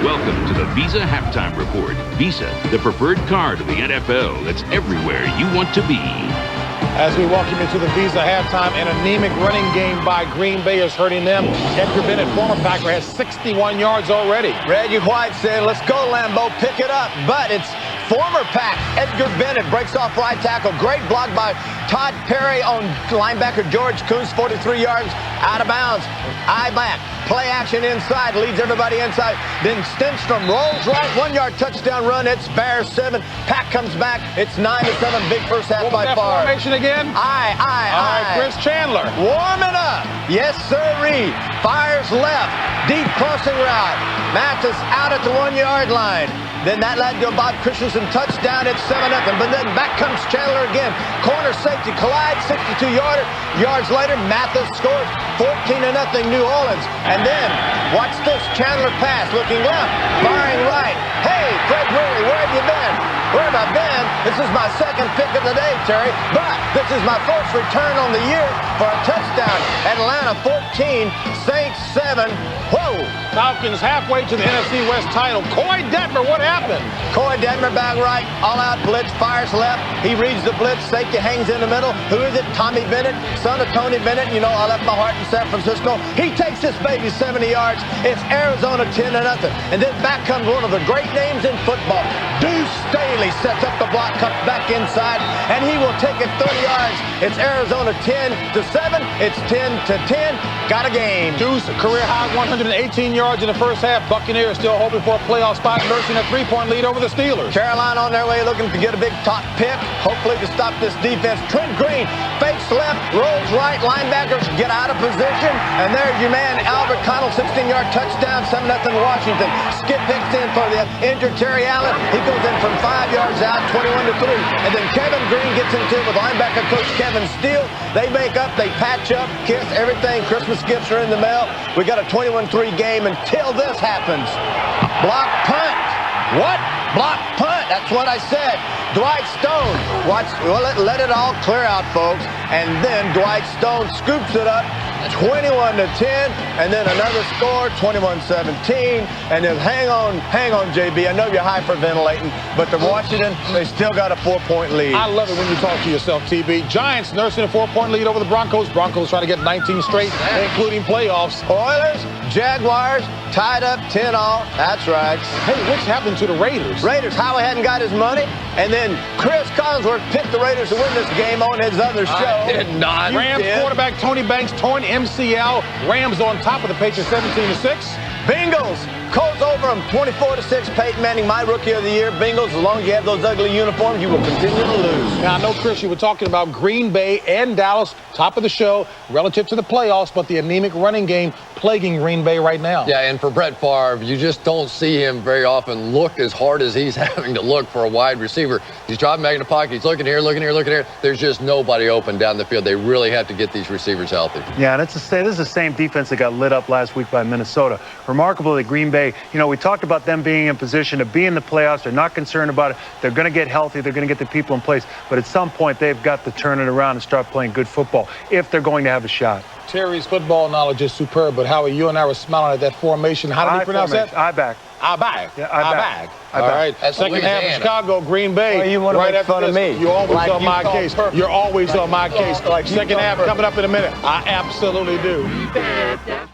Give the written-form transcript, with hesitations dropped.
Welcome to the Visa Halftime Report. Visa, the preferred card of the NFL that's everywhere you want to be. As we welcome you to the Visa Halftime, an anemic running game by Green Bay is hurting them. Edgar Bennett, former Packer, has 61 yards already. Reggie White said, let's go, Lambeau, pick it up. But it's former Pack. Edgar Bennett breaks off right tackle. Great block by Todd Perry on linebacker George Kuntz, 43 yards out of bounds. Eye back. Play action inside, leads everybody inside. Then Stenstrom rolls right, 1 yard touchdown run. It's Bears 7. Pack comes back. It's 9-7. Big first half by far. Formation again? Aye. Chris Chandler. Warming up. Yes, sirree. Fires left. Deep crossing route. Mathis out at the 1 yard line. Then that led to a Bob Christensen touchdown. It's 7-0. But then back comes Chandler again. Corner safety collide, 62-yarder. Yards later, Mathis scores 14-0 New Orleans. And then, watch this. Chandler pass, looking left, firing right. Hey, Fred Weary, where have you been? Where have I been? This is my second pick of the day, Terry. But this is my first return on the year for a touchdown. Atlanta 14, Saints 7. Whoa! Falcons halfway to the NFC West title. Coy Detmer, what happened? Coy Detmer back right, all-out blitz, fires left. He reads the blitz, safety hangs in the middle. Who is it? Tommy Bennett, son of Tony Bennett. You know, I left my heart in San Francisco. He takes this baby 70 yards. It's Arizona 10-0. And then back comes one of the great names in football. Deuce Staley sets up the block, cuts back inside, and he will take it 30 yards. It's Arizona 10-7. It's 10-10. Got a game. Deuce, career high 118 yards in the first half. Buccaneers still hoping for a playoff spot, nursing a 3-point lead over the Steelers. Carolina on their way looking to get a big top pick, hopefully to stop this defense. Trent Green fakes left, rolls right, linebackers get out of position, and there's your man Albert Connell, 16-yard touchdown, 7-0 Washington. Skip Hicks in for the injured Terry Allen. He goes in from 5 yards out, 21-3. And then Kevin Green gets into it with linebacker coach Kevin Steele. They make up, they patch up, kiss, everything. Christmas gifts are in the mail. We got a 21-3 game until this happens. Block punt. What? Block punt. That's what I said. Dwight Stone. Watch. Well, let it all clear out, folks. And then Dwight Stone scoops it up, 21-10, and then another score, 21-17. And then hang on, JB. I know you're hyperventilating, but the Washington, they still got a 4-point lead. I love it when you talk to yourself, TB. Giants nursing a 4-point lead over the Broncos. Broncos trying to get 19 straight, including playoffs. Oilers, Jaguars, tied up 10-all. That's right. Hey, what's happened to the Raiders? Howie hadn't got his money, and then Cris Collinsworth picked the Raiders to win this game on his other show. I did not. Rams quarterback Tony Banks torn MCL. Rams on top of the Patriots 17-6. Bengals, Colts over them 24-6. Peyton Manning, my rookie of the year. Bengals, as long as you have those ugly uniforms, you will continue to lose. Now, I know, Chris, you were talking about Green Bay and Dallas, top of the show, relative to the playoffs, but the anemic running game plaguing Green Bay right now. Yeah, and for Brett Favre, you just don't see him very often look as hard as he's having to look for a wide receiver. He's dropping back in the pocket. He's looking here, looking here, looking here. There's just nobody open down the field. They really have to get these receivers healthy. Yeah, and this is the same defense that got lit up last week by Minnesota. Remarkable that Green Bay, we talked about them being in position to be in the playoffs. They're not concerned about it. They're going to get healthy. They're going to get the people in place. But at some point, they've got to turn it around and start playing good football if they're going to have a shot. Terry's football knowledge is superb, but Howie, you and I were smiling at that formation. How did you pronounce that? I back. I back. Yeah, I back. All right. That's Second half of Chicago, Green Bay. Well, you want to make fun of me. You're always Like on you my call case. perfect. You're always Like on my you call- case. like you Second call half perfect. coming up in a minute. I absolutely do.